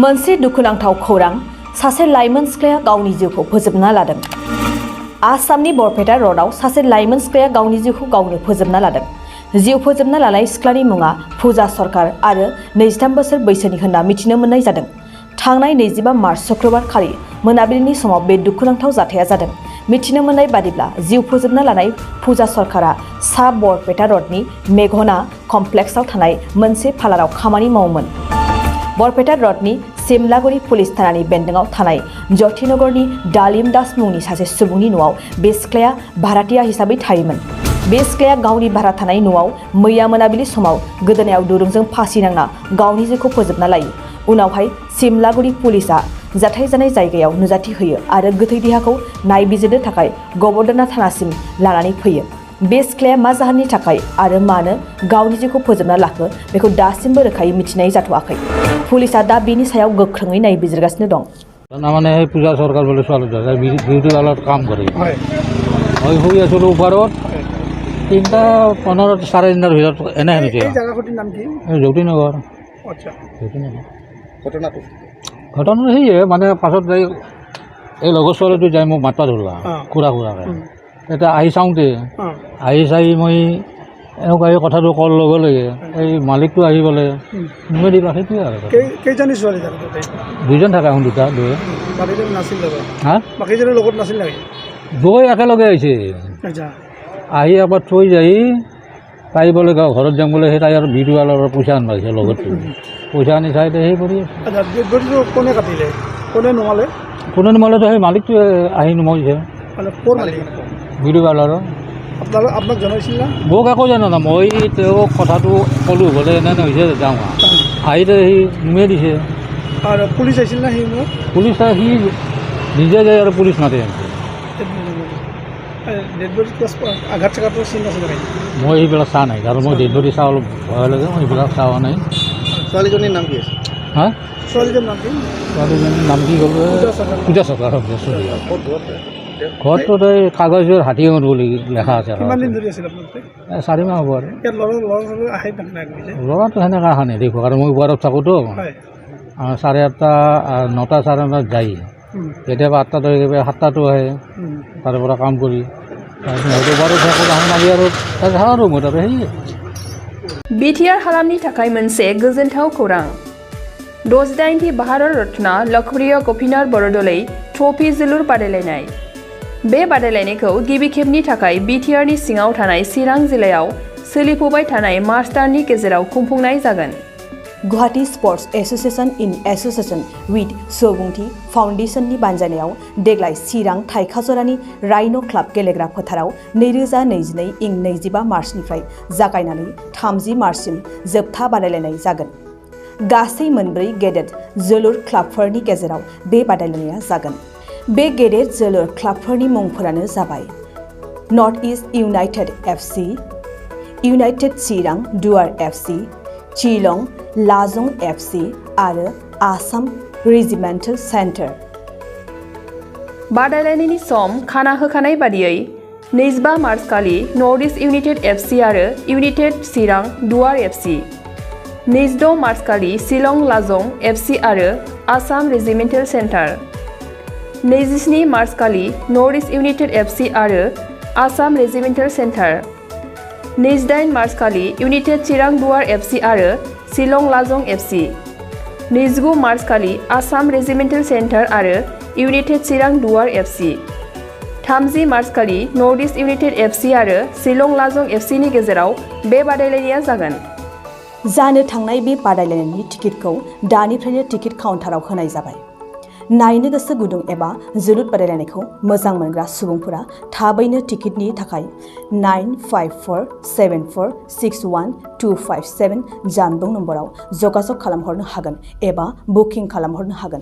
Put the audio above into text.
मोनसे दुखुनांथाव खौरां सासे लाइमोन सिख्लाया गावनि जिउखौ फोजोबना लादों। आसामनि बरपेटा र'डआव सासे लाइमोन सिख्लाया गावनि जिउखौ गावनो फोजोबना लादों। जिउ फोजोबना लानाय सिख्लानि मुङा फुजा सरकार आरो 23 बोसोर बैसोनि होनना मिथिनो मोननाय जादों। थांनाय 25 मार्च शुक्रबार खालि मोनाबिलिनि समाव बे दुखुनांथाव जाथाया जादों। मिथिनो मोननाय बादिब्ला जिउ फोजोबना लानाय फुजा सरकारा सा बरपेटा र'डनि मेघना कमप्लेक्सआव थानाय मोनसे पार्लाराव खामानि मावोमोन। बरपेटा र'डनि सिमलागुरि पुलिस थानानि बेन्दोंआव थानाय ज्योतिनगरनि डालिम दास मुंनि सासे सुबुंनि न'आव बे सिख्लाया भाराटिया हिसाबै थायोमोन। बे सिख्लाया गावनि भारा थानाय न'आव मैया मोनाबिलि समाव गोदोनायाव दुरुंजों फासि नांना गावनि जिउखौ फोजोबना लायो। उनावहाय सिमलागुरि पुलिसआ जाथाय जानाय जायगायाव नुजाथि होयो आरो गोथै देहाखौ नायबिजिरनो थाखाय गबरदना थानासिम लानानै फैयो। बे सिख्लाया मा जाहोननि थाखाय आरो मानो गावनि जिउखौ फोजोबना लाखो बेखौ दासिमबो रोखायै मिथिनाय जाथ'वाखै। पुलिसआ दा बेनि सायाव गोख्रोङै नायबिजिरगासिनो दं। মানে পূজা সরকার বলে ছোৱালীটা বিউটি পাৰ্লাৰত কাম কৰে। মই শুই আছিলোঁ ওপৰত 3:15 3:30 ভিতৰত এনে শুনিছোঁ। এই জায়গাটির নাম কি? জ্যোতিনগৰ। আচ্ছা, জ্যোতিনগৰ ঘটনা সেয়ে মানে পাছত যাই এই লগৰ ছোৱালীটো যাই মোক মাতবা ধৰলা খুৰাকৈ। তেতিয়া আহি চাওঁতে আহি চাই মই এনেকুৱা এই কথাটো কোৱাৰ লগে লগে এই মালিকটো আহি পেলাই নুমে দিবা সেইটোৱে আৰু। কেইজনী ছোৱালী থাকে? দুজন থাকে এখন দুটা দুয়ে। বাকীজন নাছিল লগত? হা, বাকীজনৰ লগত নাছিল নেকি? দুই একেলগে আহিছে। আচ্ছা, আহি এবাৰ থৈ যাই তাই বোলে ঘৰত যাম বোলে সেই তাই আৰু বিউটি পাৰ্লাৰৰ পইচা আনিব আহিছে লগত। পইচা আনি চাই সেই কৰি আচ্ছা, বডিটো কোনে কাটিলে? কোনে নুমালে? কোনে নুমালেতো সেই মালিকটোৱে আহি নুমাইছে। মানে ক'ৰ মালিক? বিউটি পাৰ্লাৰৰ। আপোনাক জনাইছিল না? মোক একো জানা না, মই তেওঁক কথাটো ক'লোঁ বোলে এনে হৈছে যাওঁ আহিতে সি নুমিয়ে দিছে। আৰু পুলিচ আহিছিল না সেই সময়ত? পুলিচ সি নিজে যায় আৰু পুলিচ মাতি আনিছে। ডেড বডি আঘাত চাঘাতৰ চিন আছে নেকি? মই সেইবিলাক চোৱা নাই আৰু মই ডেড বডি চাওঁ অলপ ভয় লাগে, মই সেইবিলাক চোৱা নাই। ছোৱালীজনীৰ নাম কি আছে? হা, ছোৱালীজনীৰ নাম কি? ছোৱালীজনীৰ নাম কি ক'লো? পূজা চৰকাৰ। ঘৰটো তাই কাগজৰ হাতীগঞ্জ বুলি লেখা আছে। কিমান দিন ধৰি আছিল আপোনালোকে? 4 মাহ হ'ব আৰু। ইয়াত ল'ৰা ছোৱালী আহে নাথাকে? ল'ৰাটো সেনেকৈ অহা নাই দেখো, আৰু মই ওপৰত থাকোঁতো। 8:30 9টা 9:30 যায়। কেতিয়াবা 8টা কেতিয়াবা 7টাতো আহে তাৰ পৰা কাম কৰি। হয়তো ওপৰত থাকোঁ আহি আৰু থাকা ৰুমত আৰু সেয়ে। बिटिआर हालामनि थाखाय मोनसे गोजोनथाव खौरां। 68थि भारत रत्न लोकप्रिय गपिनाथ बरदलै ट्रफी जोलुर बादायलायनाय। बे बादायलायनायखौ गिबि खेबनि थाखाय बिटिआरनि सिङाव थानाय चिरां जिल्लायाव सोलिफुबाय थानाय मार्च दाननि गेजेराव खुंफुंनाय जागोन। Guwahati sports association in association with Subunthi फाउन्डेशननि बानजायनायाव देग्लाय चिरां थाइखाजरानि राइन' क्लाब गेलेग्रा फोथाराव 2022 इं 25 मार्चनिफ्राय जागायनानै 30 मार्चसिम जोबथा बादायलायनाय जागोन। गासै 4 गेदेर जोलुर क्लाबफोरनि गेजेराव बे बादायलायनाया जागोन। बे गेदेर जोलुर क्लाबफोरनि मुंफोरानो जाबाय North East United FC, United Chirang Duar FC, चिलं लाजं FC आरो आसाम रेजिमेन्टेल सेन्टार। बादायलायनायनि सम खाना होखानाय बादियै 25 मार्च खालि नर्थ इस्ट इउनाइटेड एफसी आरो United Chirang Duar FC, 26 March खालि शिलं लाजं एफसी आरो आसाम रेजिमेन्टेल सेन्टार, 27 मार्च खालि नर्थ इस्ट इउनाइटेड एफसी आरो आसाम रेजिमेन्टेल सेन्टार, 28 मार्च खालि इउनाइटेड चिरां दुवार एफसी आरो शिलं लाजं एफसी, 29 मार्च खालि आसाम रेजिमेन्टेल सेन्टार आरो United Chirang Duar FC, 30 March खालि नर्थ इस्ट इउनाइटेड एफसी आरो शिलं लाजं एफसीनि गेजेराव बे बादायलायनाया जागोन। जानो थांनाय बे बादायलायनायनि टिकेटखौ दानिफ्रायनो टिकेट काउन्टाराव होनाय जाबाय। नायनो गोसो गुदुं एबा जोलुर बादायलायनायखौ मोजां मोनग्रा सुबुंफोरा थाबैनो टिकेटनि थाखाय 9547461257 जानबुं नम्बराव जगाजग खालामहरनो हागोन एबा बुकिं खालामहरनो हागोन।